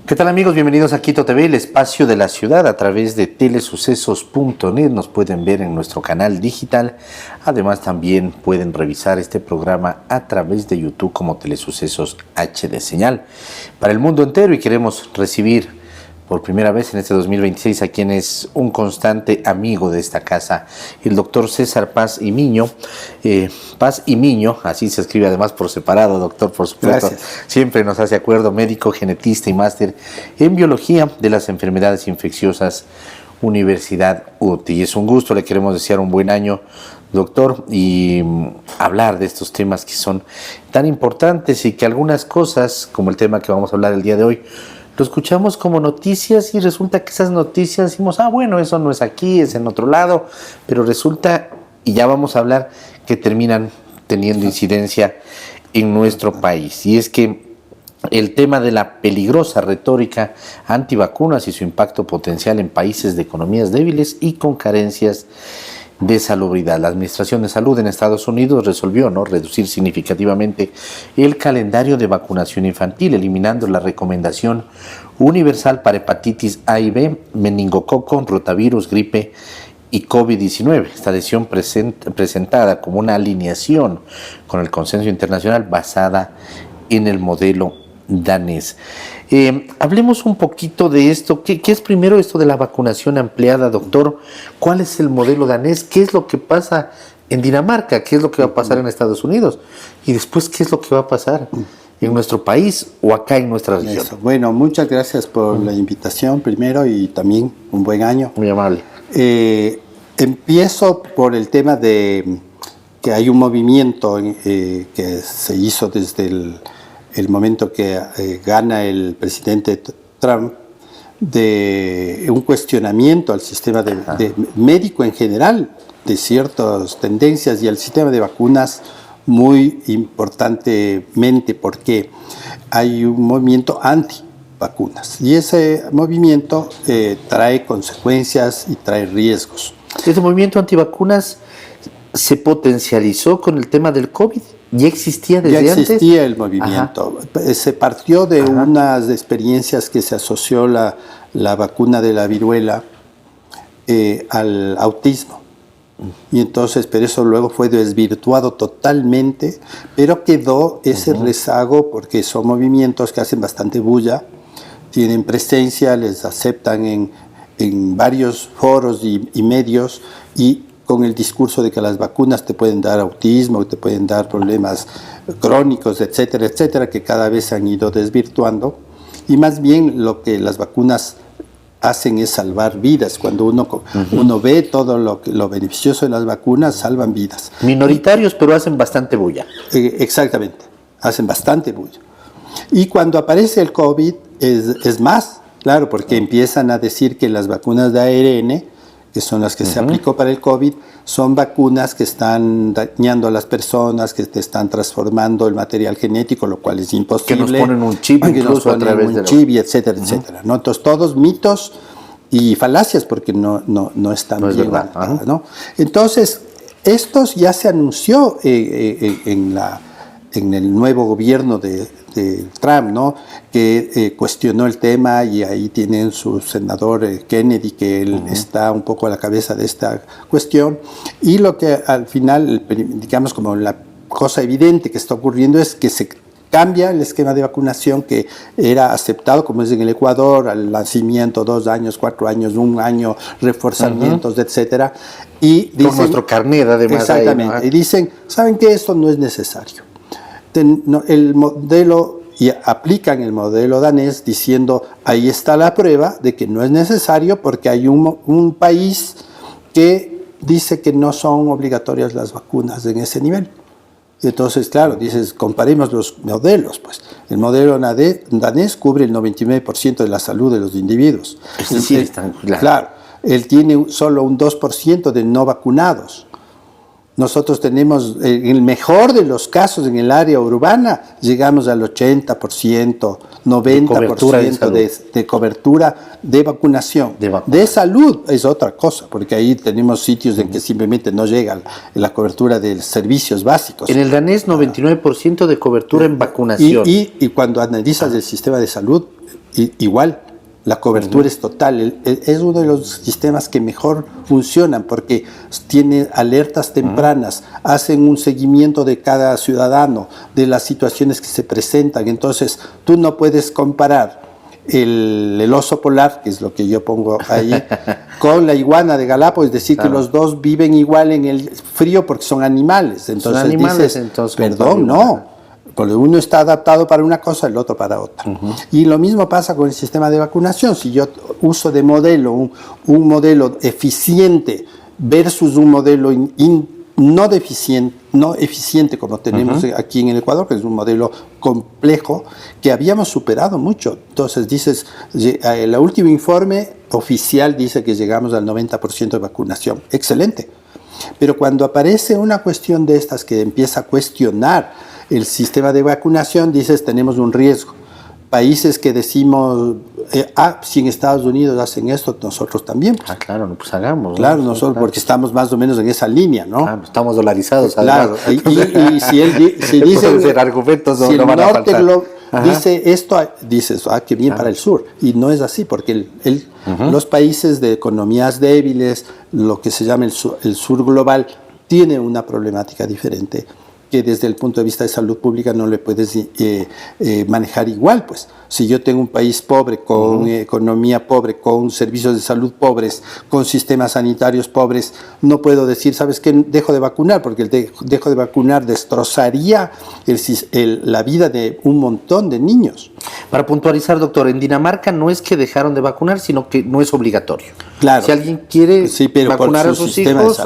¿Qué tal amigos? Bienvenidos a Quito TV, el espacio de la ciudad a través de telesucesos.net. Nos pueden ver en nuestro canal digital. Además también pueden revisar este programa a través de YouTube como Telesucesos HD señal para el mundo entero. Y queremos recibir por primera vez en este 2026 a quien es un constante amigo de esta casa, el doctor César Paz y Miño. Paz y Miño, así se escribe además por separado, doctor, por supuesto. Gracias. Siempre nos hace acuerdo, médico, genetista y máster en biología de las enfermedades infecciosas, Universidad UTI. Y es un gusto, le queremos desear un buen año, doctor, y hablar de estos temas que son tan importantes y que algunas cosas, como el tema que vamos a hablar el día de hoy, lo escuchamos como noticias y resulta que esas noticias decimos, bueno, eso no es aquí, es en otro lado, pero resulta, y ya vamos a hablar, que terminan teniendo incidencia en nuestro país. Y es que el tema de la peligrosa retórica antivacunas y su impacto potencial en países de economías débiles y con carencias de salubridad. La Administración de Salud en Estados Unidos resolvió reducir significativamente el calendario de vacunación infantil, eliminando la recomendación universal para hepatitis A y B, meningococo, rotavirus, gripe y COVID-19. Esta decisión presentada como una alineación con el consenso internacional basada en el modelo danés. Hablemos un poquito de esto. ¿Qué es primero esto de la vacunación ampliada, doctor? ¿Cuál es el modelo danés? ¿Qué es lo que pasa en Dinamarca? ¿Qué es lo que va a pasar en Estados Unidos? Y después, ¿qué es lo que va a pasar en nuestro país o acá en nuestra región? Eso. Bueno, muchas gracias por la invitación primero y también un buen año. Muy amable. Empiezo por el tema de que hay un movimiento que se hizo desde el momento que gana el presidente Trump, de un cuestionamiento al sistema de médico en general, de ciertas tendencias y al sistema de vacunas muy importantemente, porque hay un movimiento anti-vacunas y ese movimiento trae consecuencias y trae riesgos. ¿Este movimiento antivacunas se potencializó con el tema del COVID? ¿Ya existía desde antes? Ya existía el movimiento. Ajá. Se partió de unas experiencias que se asoció la vacuna de la viruela al autismo. Y entonces, pero eso luego fue desvirtuado totalmente, pero quedó ese rezago porque son movimientos que hacen bastante bulla, tienen presencia, les aceptan en varios foros y medios y con el discurso de que las vacunas te pueden dar autismo, te pueden dar problemas crónicos, etcétera, etcétera, que cada vez se han ido desvirtuando. Y más bien lo que las vacunas hacen es salvar vidas. Cuando uno ve todo lo beneficioso de las vacunas, salvan vidas. Minoritarios, pero hacen bastante bulla. Exactamente, hacen bastante bulla. Y cuando aparece el COVID es más, claro, porque empiezan a decir que las vacunas de ARN, que son las que se aplicó para el COVID, son vacunas que están dañando a las personas, que te están transformando el material genético, lo cual es imposible. Que nos ponen un chip incluso a través de chip, etcétera, etcétera, ¿no? Entonces, todos mitos y falacias, porque no están no es bien verdad, adaptadas, ¿no? Entonces, estos ya se anunció en el nuevo gobierno de Trump, ¿no? Que cuestionó el tema y ahí tienen su senador Kennedy, que él está un poco a la cabeza de esta cuestión. Y lo que al final, digamos como la cosa evidente que está ocurriendo es que se cambia el esquema de vacunación que era aceptado, como es en el Ecuador, al nacimiento, 2 años, 4 años, 1 año, reforzamientos, etcétera. Y dicen, con nuestro carnet, además. Exactamente. Ahí, ¿no? Y dicen, ¿saben qué? Esto no es necesario. El modelo, y aplican el modelo danés diciendo, ahí está la prueba de que no es necesario porque hay un país que dice que no son obligatorias las vacunas en ese nivel. Entonces, claro, dices, comparemos los modelos, pues. El modelo danés cubre el 99% de la salud de los individuos. Sí, claro, él tiene solo un 2% de no vacunados. Nosotros tenemos, en el mejor de los casos, en el área urbana, llegamos al 80%, 90% de cobertura de vacunación. De salud es otra cosa, porque ahí tenemos sitios en que simplemente no llega la cobertura de servicios básicos. En el danés, 99% de cobertura en vacunación. Y cuando analizas el sistema de salud, igual. La cobertura es total, es uno de los sistemas que mejor funcionan porque tiene alertas tempranas, hacen un seguimiento de cada ciudadano, de las situaciones que se presentan. Entonces, tú no puedes comparar el oso polar, que es lo que yo pongo ahí, con la iguana de Galápagos, es decir, que los dos viven igual en el frío porque son animales. Entonces son animales, dices, perdón, no. Porque uno está adaptado para una cosa, el otro para otra. Y lo mismo pasa con el sistema de vacunación. Si yo uso de modelo un modelo eficiente versus un modelo no eficiente como tenemos aquí en el Ecuador, que es un modelo complejo, que habíamos superado mucho. Entonces dices, el último informe oficial dice que llegamos al 90% de vacunación. Excelente. Pero cuando aparece una cuestión de estas que empieza a cuestionar el sistema de vacunación, dices, tenemos un riesgo. Países que decimos, si en Estados Unidos hacen esto, nosotros también. Pues. Claro, pues hagamos. Claro, ¿no? Nosotros, porque estamos más o menos en esa línea, ¿no? Estamos dolarizados. Claro, y si dicen, argumentos si el norte dice esto, dices, qué bien para el sur. Y no es así, porque los países de economías débiles, lo que se llama el sur global, tiene una problemática diferente que desde el punto de vista de salud pública no le puedes manejar igual. Pues si yo tengo un país pobre, con economía pobre, con servicios de salud pobres, con sistemas sanitarios pobres, no puedo decir, ¿sabes qué? Dejo de vacunar, porque el dejo de vacunar destrozaría la vida de un montón de niños. Para puntualizar, doctor, en Dinamarca no es que dejaron de vacunar, sino que no es obligatorio. Claro. Si alguien quiere vacunar a sus hijos,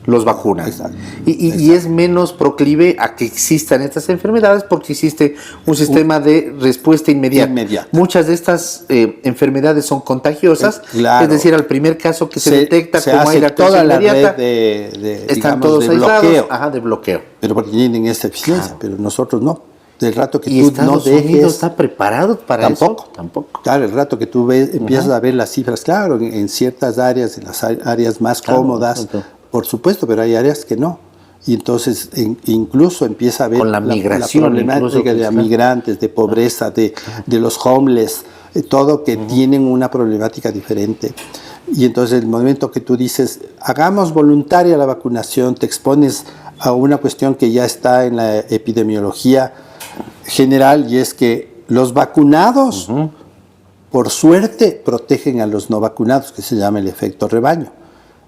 los vacunan. Exacto. Y es menos proclive a que existan estas enfermedades porque existe un sistema de respuesta inmediata. Muchas de estas enfermedades son contagiosas, claro. Es decir, al primer caso que se detecta se como hace hay la toda la inmediata, red están todos aislados, de bloqueo. Pero porque tienen esta eficiencia, pero nosotros no. Del rato que ¿Y tú Estados no dejes, Unidos está preparado para eso? Tampoco. Claro, el rato que tú empiezas a ver las cifras, claro, en ciertas áreas, en las áreas más cómodas, por supuesto, pero hay áreas que no. Y entonces incluso empieza a ver con la migración, la problemática de migrantes, de pobreza, de los homeless, todo que tienen una problemática diferente. Y entonces el momento que tú dices, hagamos voluntaria la vacunación, te expones a una cuestión que ya está en la epidemiología general, y es que los vacunados, por suerte, protegen a los no vacunados, que se llama el efecto rebaño.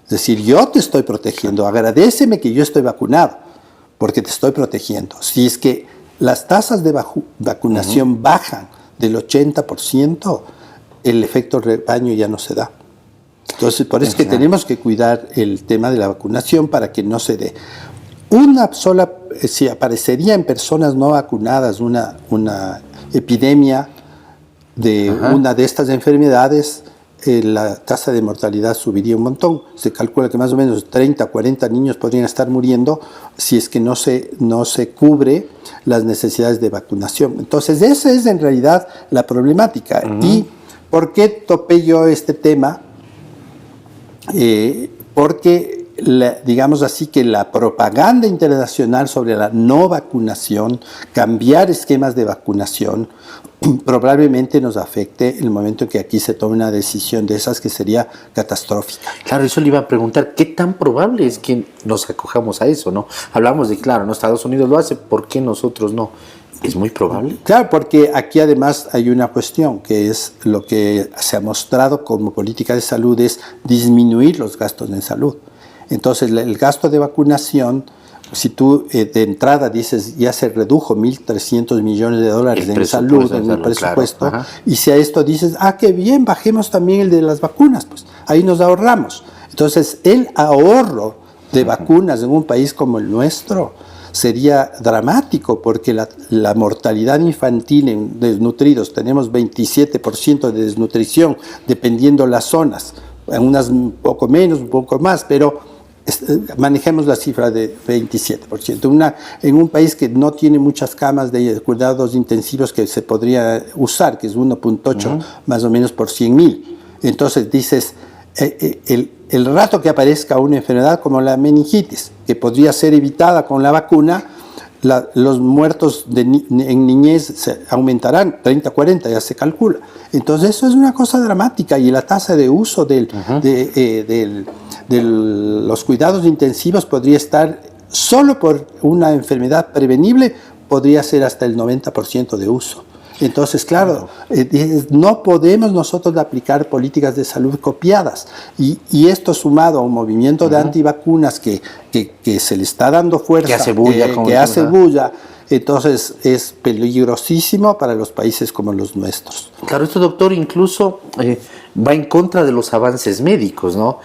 Es decir, yo te estoy protegiendo, agradéceme que yo estoy vacunado, porque te estoy protegiendo. Si es que las tasas de vacunación bajan del 80%, el efecto rebaño ya no se da. Entonces, por eso es que tenemos que cuidar el tema de la vacunación para que no se dé. Si aparecería en personas no vacunadas una epidemia de una de estas enfermedades, la tasa de mortalidad subiría un montón. Se calcula que más o menos 30 o 40 niños podrían estar muriendo si es que no se cubre las necesidades de vacunación. Entonces, esa es en realidad la problemática. ¿Y por qué topé yo este tema? Porque digamos así que la propaganda internacional sobre la no vacunación, cambiar esquemas de vacunación, probablemente nos afecte el momento en que aquí se tome una decisión de esas que sería catastrófica. Claro, eso le iba a preguntar, ¿qué tan probable es que nos acojamos a eso, no? Hablamos de, claro, no, Estados Unidos lo hace, ¿por qué nosotros no? ¿Es muy probable? Claro, porque aquí además hay una cuestión que es lo que se ha mostrado como política de salud, es disminuir los gastos en salud. Entonces, el gasto de vacunación, si tú de entrada dices, ya se redujo 1.300 millones de dólares en salud, en el presupuesto, claro. Y si a esto dices, qué bien, bajemos también el de las vacunas, pues ahí nos ahorramos. Entonces, el ahorro de vacunas en un país como el nuestro sería dramático, porque la mortalidad infantil en desnutridos, tenemos 27% de desnutrición, dependiendo las zonas, en unas un poco menos, un poco más, pero manejemos la cifra de 27%. En un país que no tiene muchas camas de cuidados intensivos que se podría usar, que es 1.8 más o menos por 100.000. Entonces dices, el rato que aparezca una enfermedad como la meningitis, que podría ser evitada con la vacuna, los muertos en niñez aumentarán 30, 40, ya se calcula. Entonces eso es una cosa dramática, y la tasa de uso de los cuidados intensivos podría estar, solo por una enfermedad prevenible, podría ser hasta el 90% de uso. Entonces, claro, no podemos nosotros aplicar políticas de salud copiadas, y esto sumado a un movimiento de antivacunas que se le está dando fuerza, que hace bulla, entonces es peligrosísimo para los países como los nuestros. Claro, esto, doctor, incluso va en contra de los avances médicos, ¿no?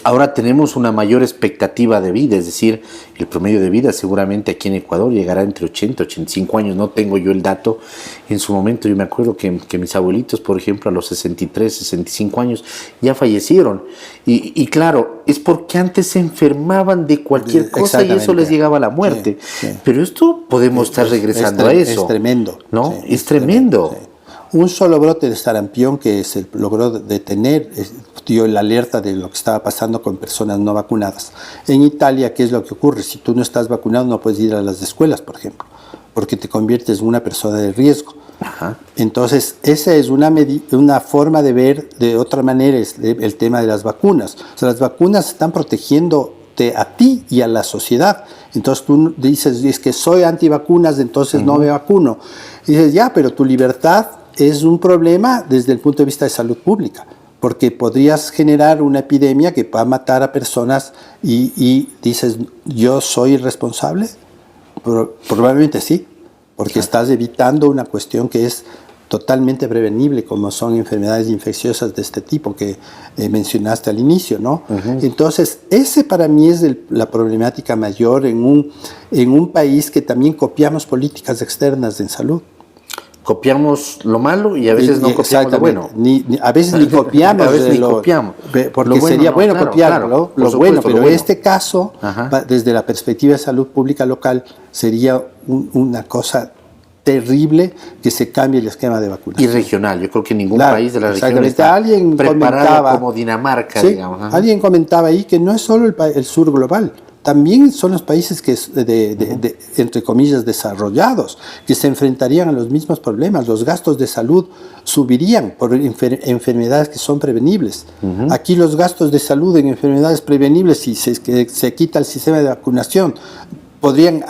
Ahora tenemos una mayor expectativa de vida, es decir, el promedio de vida seguramente aquí en Ecuador llegará entre 80 y 85 años, no tengo yo el dato. En su momento yo me acuerdo que mis abuelitos, por ejemplo, a los 63, 65 años ya fallecieron. Y claro, es porque antes se enfermaban de cualquier cosa y eso les llegaba a la muerte. Sí. Pero esto podemos estar regresando a eso. Es tremendo. ¿No? Sí, es tremendo. Sí. Un solo brote de sarampión que se logró detener dio la alerta de lo que estaba pasando con personas no vacunadas. En Italia, ¿qué es lo que ocurre? Si tú no estás vacunado, no puedes ir a las escuelas, por ejemplo, porque te conviertes en una persona de riesgo. Ajá. Entonces, esa es una forma de ver de otra manera el tema de las vacunas. O sea, las vacunas están protegiéndote a ti y a la sociedad. Entonces tú dices, es que soy antivacunas, entonces no me vacuno. Y dices, ya, pero tu libertad es un problema desde el punto de vista de salud pública, porque podrías generar una epidemia que va a matar a personas y dices, ¿yo soy responsable? Probablemente sí, porque estás evitando una cuestión que es totalmente prevenible, como son enfermedades infecciosas de este tipo que mencionaste al inicio, ¿no? Entonces, ese para mí es la problemática mayor en un país que también copiamos políticas externas en salud. Copiamos lo malo y a veces no copiamos lo bueno. A veces ni copiamos. A veces ni copiamos. Porque bueno, sería bueno copiarlo, lo bueno, pero en este caso, desde la perspectiva de salud pública local, sería una cosa terrible que se cambie el esquema de vacunación. Y regional, yo creo que ningún país de la región está alguien preparado como Dinamarca, ¿sí? digamos. Alguien comentaba ahí que no es solo el sur global, también son los países que entre comillas desarrollados, que se enfrentarían a los mismos problemas. Los gastos de salud subirían por enfermedades que son prevenibles. Aquí los gastos de salud en enfermedades prevenibles, si se quita el sistema de vacunación, podrían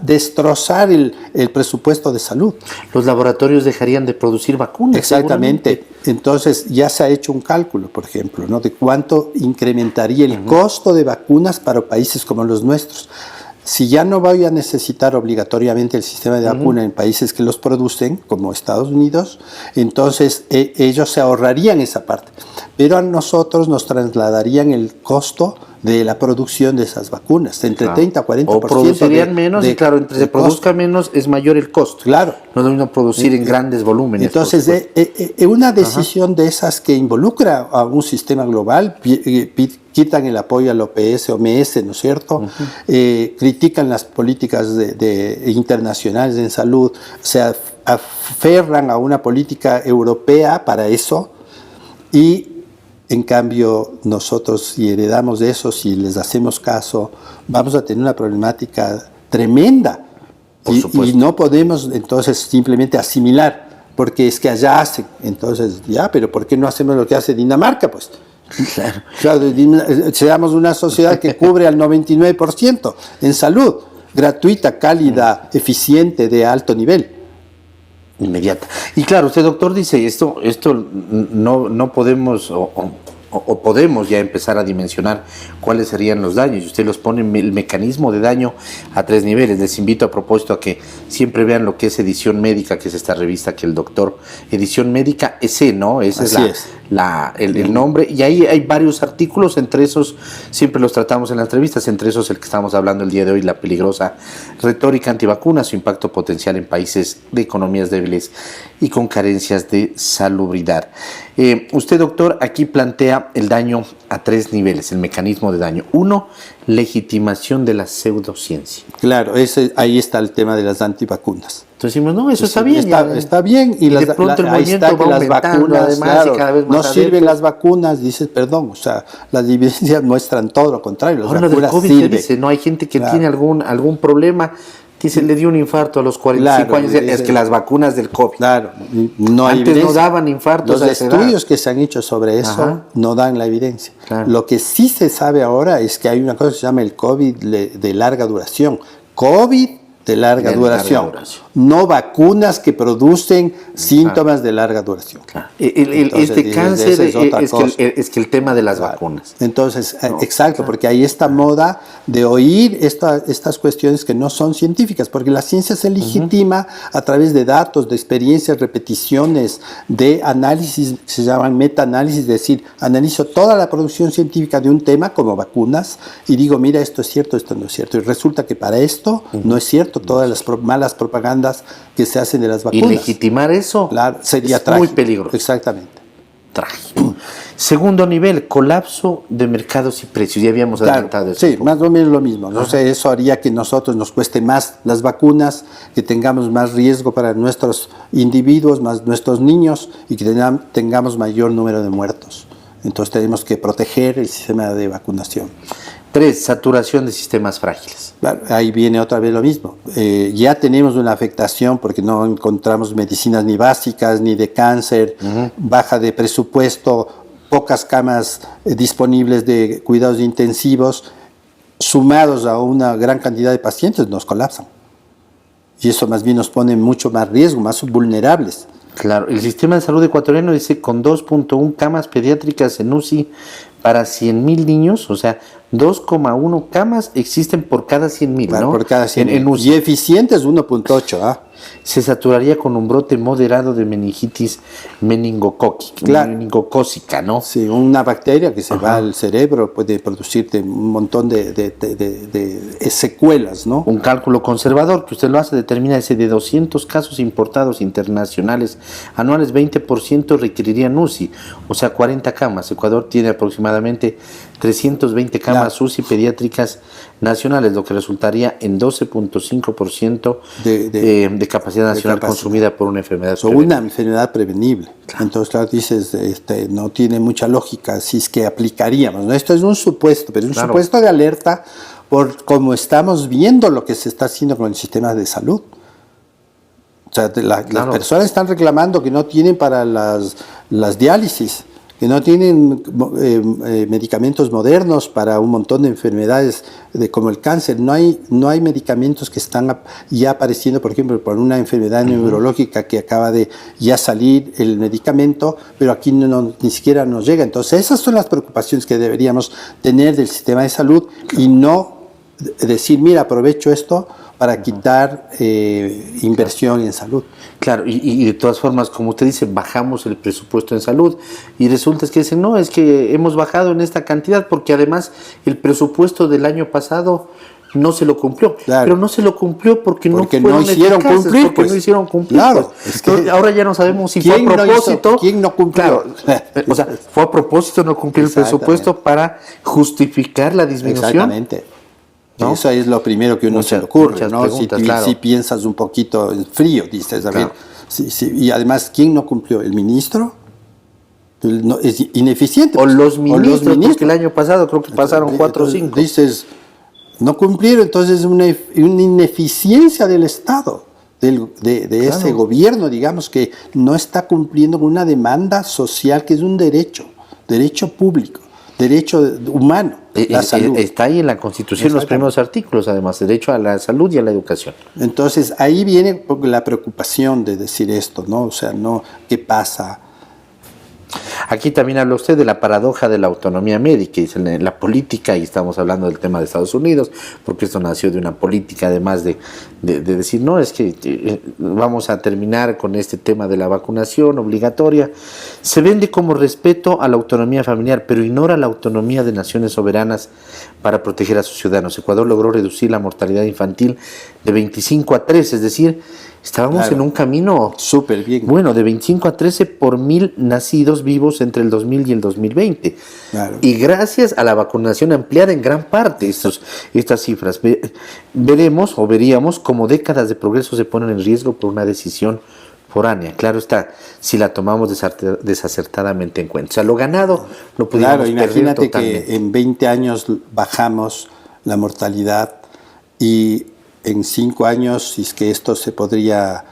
destrozar el presupuesto de salud. Los laboratorios dejarían de producir vacunas. Exactamente. Entonces ya se ha hecho un cálculo, por ejemplo, ¿no?, de cuánto incrementaría el costo de vacunas para países como los nuestros. Si ya no voy a necesitar obligatoriamente el sistema de vacuna en países que los producen, como Estados Unidos, entonces ellos se ahorrarían esa parte. Pero a nosotros nos trasladarían el costo de la producción de esas vacunas, entre 30 a 40%. O producirían menos, y claro, entre se produzca menos es mayor el costo. Claro. No es lo mismo producir en grandes volúmenes. Entonces, una decisión de esas que involucra a un sistema global, quitan el apoyo al OPS, OMS, ¿no es cierto? Critican las políticas internacionales en salud, se aferran a una política europea para eso, y en cambio nosotros, si heredamos de eso, si les hacemos caso, vamos a tener una problemática tremenda. Y no podemos entonces simplemente asimilar, porque es que allá hacen. Entonces, ya, pero ¿por qué no hacemos lo que hace Dinamarca? Pues claro, seamos una sociedad que cubre al 99% en salud, gratuita, cálida, eficiente, de alto nivel. Inmediata. Y claro, usted, doctor, dice esto no podemos o podemos ya empezar a dimensionar cuáles serían los daños, y usted los pone el mecanismo de daño a 3 niveles. Les invito a propósito a que siempre vean lo que es Edición Médica, que es esta revista que el doctor, Edición Médica EC, ¿no? Ese es el nombre, y ahí hay varios artículos, entre esos siempre los tratamos en las entrevistas, entre esos el que estamos hablando el día de hoy, la peligrosa retórica antivacuna, su impacto potencial en países de economías débiles y con carencias de salubridad. Usted, doctor, aquí plantea el daño a 3 niveles, el mecanismo de daño. 1, legitimación de la pseudociencia. Claro, ahí está el tema de las antivacunas. Entonces decimos, no, eso está bien. Está bien. Y de pronto el ahí está que las vacunas, además, claro, y cada vez más no sirven las vacunas, dices, perdón, o sea, las evidencias muestran todo lo contrario. Las ahora vacunas del COVID sirven. se dice, no, hay gente que tiene algún problema, dice, le dio un infarto a los 45 años, es que las vacunas del COVID. Claro, no hay antes evidencia. no daban infartos. Los estudios que se han hecho sobre eso no dan la evidencia. Claro. Lo que sí se sabe ahora es que hay una cosa que se llama el COVID de larga duración. COVID de larga duración. No vacunas que producen síntomas de larga duración. Claro. Este cáncer es que el tema de las vacunas. Entonces, exacto, porque hay esta moda de oír estas cuestiones que no son científicas, porque la ciencia se legitima a través de datos, de experiencias, repeticiones, de análisis, se llaman meta-análisis, es decir, analizo toda la producción científica de un tema, como vacunas, y digo, mira, esto es cierto, esto no es cierto, y resulta que para esto no es cierto todas las malas propagandas que se hacen de las vacunas. Y legitimar eso sería es muy peligroso. Exactamente. Trágico. Segundo nivel, colapso de mercados y precios. Ya habíamos adelantado eso. Sí, más o menos lo mismo. Entonces, eso haría que nosotros nos cueste más las vacunas, que tengamos más riesgo para nuestros individuos, más nuestros niños, y que tengamos mayor número de muertos. Entonces tenemos que proteger el sistema de vacunación. 3, saturación de sistemas frágiles. Ahí viene otra vez lo mismo. Ya tenemos una afectación porque no encontramos medicinas ni básicas, ni de cáncer, baja de presupuesto, pocas camas disponibles de cuidados intensivos, sumados a una gran cantidad de pacientes, nos colapsan. Y eso más bien nos pone mucho más riesgo, más vulnerables. Claro, el sistema de salud ecuatoriano dice con 2.1 camas pediátricas en UCI para 100,000 niños, o sea, 2,1 camas existen por cada 100,000, ¿no? Por cada 100,000. En UCI. Y eficientes 1.8, Se saturaría con un brote moderado de meningitis meningocócica, ¿no? Sí, una bacteria que se va al cerebro puede producirte un montón de secuelas, ¿no? Un cálculo conservador que usted lo hace determina ese de 200 casos importados internacionales anuales, 20% requerirían UCI, o sea, 40 camas. Ecuador tiene aproximadamente 320 camas UCI pediátricas nacionales, lo que resultaría en 12.5% de capacidad nacional consumida por una enfermedad prevenible. Una enfermedad prevenible. Claro. Entonces, claro, dices, no tiene mucha lógica si es que aplicaríamos, ¿no? Esto es un supuesto, pero es un supuesto de alerta por cómo estamos viendo lo que se está haciendo con el sistema de salud. O sea, las personas están reclamando que no tienen para las diálisis, que no tienen medicamentos modernos para un montón de enfermedades como el cáncer. No hay medicamentos que están ya apareciendo, por ejemplo, por una enfermedad neurológica que acaba de ya salir el medicamento, pero aquí ni siquiera nos llega. Entonces, esas son las preocupaciones que deberíamos tener del sistema de salud y no decir, mira, aprovecho esto para quitar inversión en salud. Claro, y de todas formas, como usted dice, bajamos el presupuesto en salud y resulta que dicen, no, es que hemos bajado en esta cantidad porque además el presupuesto del año pasado no se lo cumplió. Claro. Pero no se lo cumplió porque no hicieron cumplir. Porque no hicieron cumplir. Claro. Pues. Es que ahora ya no sabemos si fue a propósito. ¿Quién no cumplió? Claro, o sea, fue a propósito no cumplir el presupuesto para justificar la disminución. Exactamente. ¿No? Eso es lo primero que uno se le ocurre, ¿no? Si piensas un poquito en frío, dices, a ver, y además, ¿quién no cumplió? ¿El ministro? Es ineficiente. O los ministros, porque el año pasado creo que pasaron 4 o 5. Dices, no cumplieron, entonces es una ineficiencia del Estado, de ese gobierno, digamos, que no está cumpliendo con una demanda social que es un derecho público. Derecho humano, la salud. Está ahí en la Constitución los primeros artículos, además, derecho a la salud y a la educación. Entonces, ahí viene la preocupación de decir esto, ¿no? O sea, no, ¿qué pasa? Aquí también habla usted de la paradoja de la autonomía médica, dice la política, y estamos hablando del tema de Estados Unidos, porque esto nació de una política, además de decir, no, es que vamos a terminar con este tema de la vacunación obligatoria. Se vende como respeto a la autonomía familiar, pero ignora la autonomía de naciones soberanas para proteger a sus ciudadanos. Ecuador logró reducir la mortalidad infantil de 25 a 13, es decir, estábamos en un camino súper bien. Bueno, de 25 a 13 por 1000 nacidos vivos positivos entre el 2000 y el 2020. Claro. Y gracias a la vacunación ampliada en gran parte estas cifras, veremos o veríamos como décadas de progreso se ponen en riesgo por una decisión foránea. Claro está, si la tomamos desacertadamente en cuenta. O sea, lo ganado lo pudiéramos perder imagínate totalmente. que en 20 años bajamos la mortalidad y en 5 años, si es que esto se podría,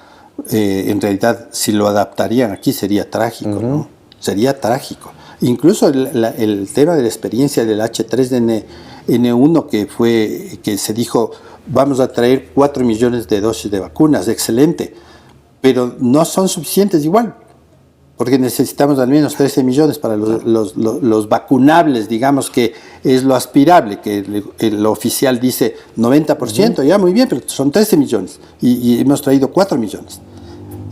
en realidad, si lo adaptarían aquí sería trágico, ¿no? Sería trágico. Incluso el tema de la experiencia del H3N1 que se dijo, vamos a traer 4 millones de dosis de vacunas, excelente, pero no son suficientes igual, porque necesitamos al menos 13 millones para los vacunables, digamos que es lo aspirable, que el oficial dice 90%, ya muy bien, pero son 13 millones y hemos traído 4 millones.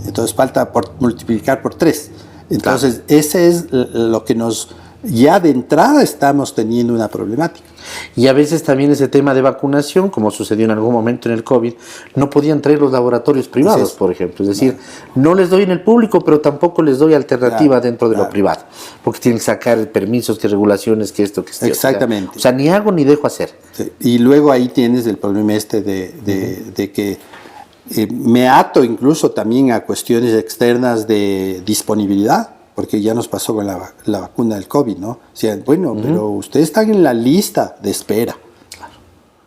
Entonces falta multiplicar por 3. Entonces ese es lo que ya de entrada estamos teniendo una problemática. Y a veces también ese tema de vacunación, como sucedió en algún momento en el COVID, no podían traer los laboratorios privados, por ejemplo. Es decir, no les doy en el público, pero tampoco les doy alternativa dentro de lo privado, porque tienen que sacar permisos, que regulaciones, que esto, que esto. Exactamente. O sea, ni hago ni dejo hacer. Sí. Y luego ahí tienes el problema de que me ato incluso también a cuestiones externas de disponibilidad, porque ya nos pasó con la vacuna del COVID, ¿no? O sea, bueno, pero ustedes están en la lista de espera.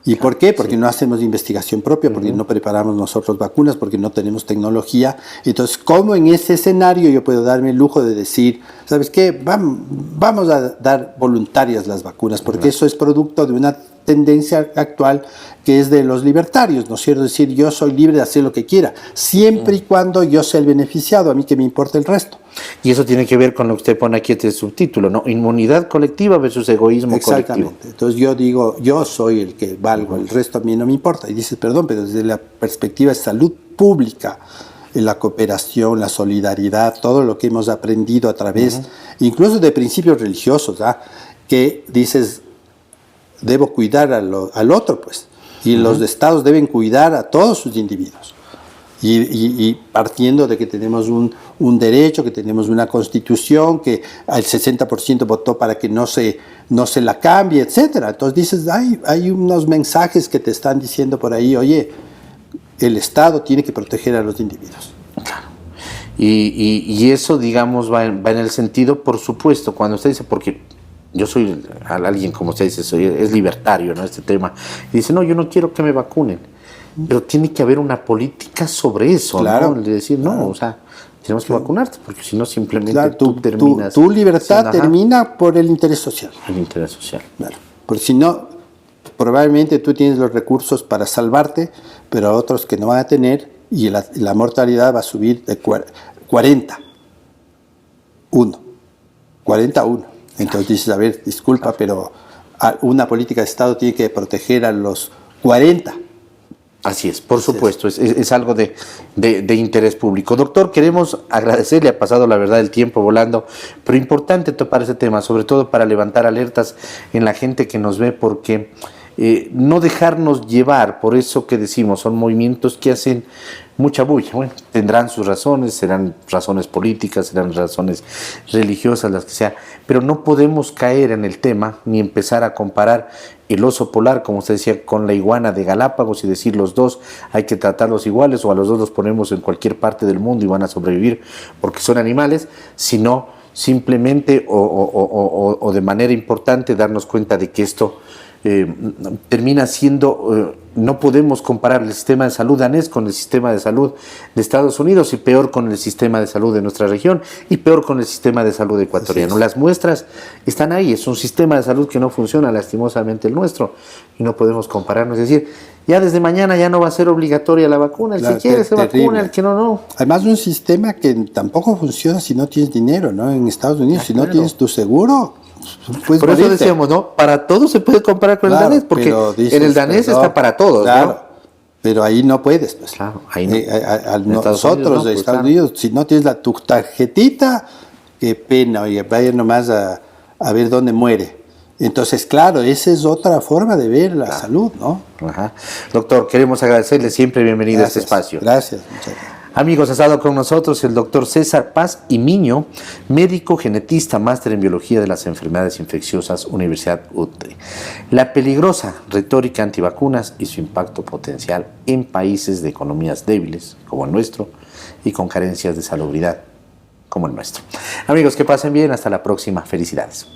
¿Y por qué? Porque no hacemos investigación propia, porque no preparamos nosotros vacunas, porque no tenemos tecnología. Entonces, ¿cómo en ese escenario yo puedo darme el lujo de decir, ¿sabes qué? Vamos a dar voluntarias las vacunas, porque eso es producto de una tendencia actual que es de los libertarios, ¿no es cierto? Es decir, yo soy libre de hacer lo que quiera, siempre y cuando yo sea el beneficiado, a mí que me importa el resto. Y eso tiene que ver con lo que usted pone aquí este subtítulo, ¿no? Inmunidad colectiva versus egoísmo colectivo. Exactamente. Entonces yo digo, yo soy el que valgo, el resto a mí no me importa. Y dices, perdón, pero desde la perspectiva de salud pública, la cooperación, la solidaridad, todo lo que hemos aprendido a través, incluso de principios religiosos, que dices, debo cuidar al otro, pues. Y los estados deben cuidar a todos sus individuos. Y partiendo de que tenemos un derecho, que tenemos una constitución, que el 60% votó para que no se la cambie, etcétera. Entonces dices, hay unos mensajes que te están diciendo por ahí, oye, el Estado tiene que proteger a los individuos. Claro. Y eso, digamos, va en el sentido, por supuesto, cuando usted dice, porque yo soy alguien, como usted dice, es libertario, ¿no? Este tema. Y dice, no, yo no quiero que me vacunen. Pero tiene que haber una política sobre eso, claro, ¿no? De decir, no, claro. O sea, tenemos que vacunarte, porque si no simplemente claro, tú terminas... Tu libertad termina por el interés social. El interés social. Claro. Porque si no, probablemente tú tienes los recursos para salvarte, pero otros que no van a tener, y la mortalidad va a subir de 40 a 1. Entonces dices, a ver, disculpa, pero una política de Estado tiene que proteger a los 40. Así es, por supuesto, es algo de interés público. Doctor, queremos agradecerle, ha pasado la verdad el tiempo volando, pero importante topar ese tema, sobre todo para levantar alertas en la gente que nos ve, porque no dejarnos llevar por eso que decimos, son movimientos que hacen mucha bulla. Bueno, tendrán sus razones, serán razones políticas, serán razones religiosas, las que sea, pero no podemos caer en el tema ni empezar a comparar el oso polar, como usted decía, con la iguana de Galápagos y decir los dos hay que tratarlos iguales o a los dos los ponemos en cualquier parte del mundo y van a sobrevivir porque son animales, sino simplemente o de manera importante darnos cuenta de que esto termina siendo, no podemos comparar el sistema de salud danés con el sistema de salud de Estados Unidos y peor con el sistema de salud de nuestra región y peor con el sistema de salud ecuatoriano. Las muestras están ahí, es un sistema de salud que no funciona lastimosamente el nuestro y no podemos compararnos, es decir, ya desde mañana ya no va a ser obligatoria la vacuna, el que quiere se vacuna, el que no. Además un sistema que tampoco funciona si no tienes dinero, ¿no? En Estados Unidos, si no tienes tu seguro, pues por eso decíamos, ¿no? Para todo se puede comparar con el danés, porque dices, en el danés está para todos, claro, ¿no? Pero pero ahí no puedes, pues. Claro, ahí no. Nosotros de Estados Unidos, si no tienes tu tarjetita, qué pena, oye, vaya nomás a ver dónde muere. Entonces, claro, esa es otra forma de ver la salud, ¿no? Ajá. Doctor, queremos agradecerle siempre, bienvenido a este espacio. Gracias, muchas gracias. Amigos, ha estado con nosotros el doctor César Paz y Miño, médico genetista, máster en biología de las enfermedades infecciosas, Universidad UTE. La peligrosa retórica antivacunas y su impacto potencial en países de economías débiles como el nuestro y con carencias de salubridad como el nuestro. Amigos, que pasen bien. Hasta la próxima. Felicidades.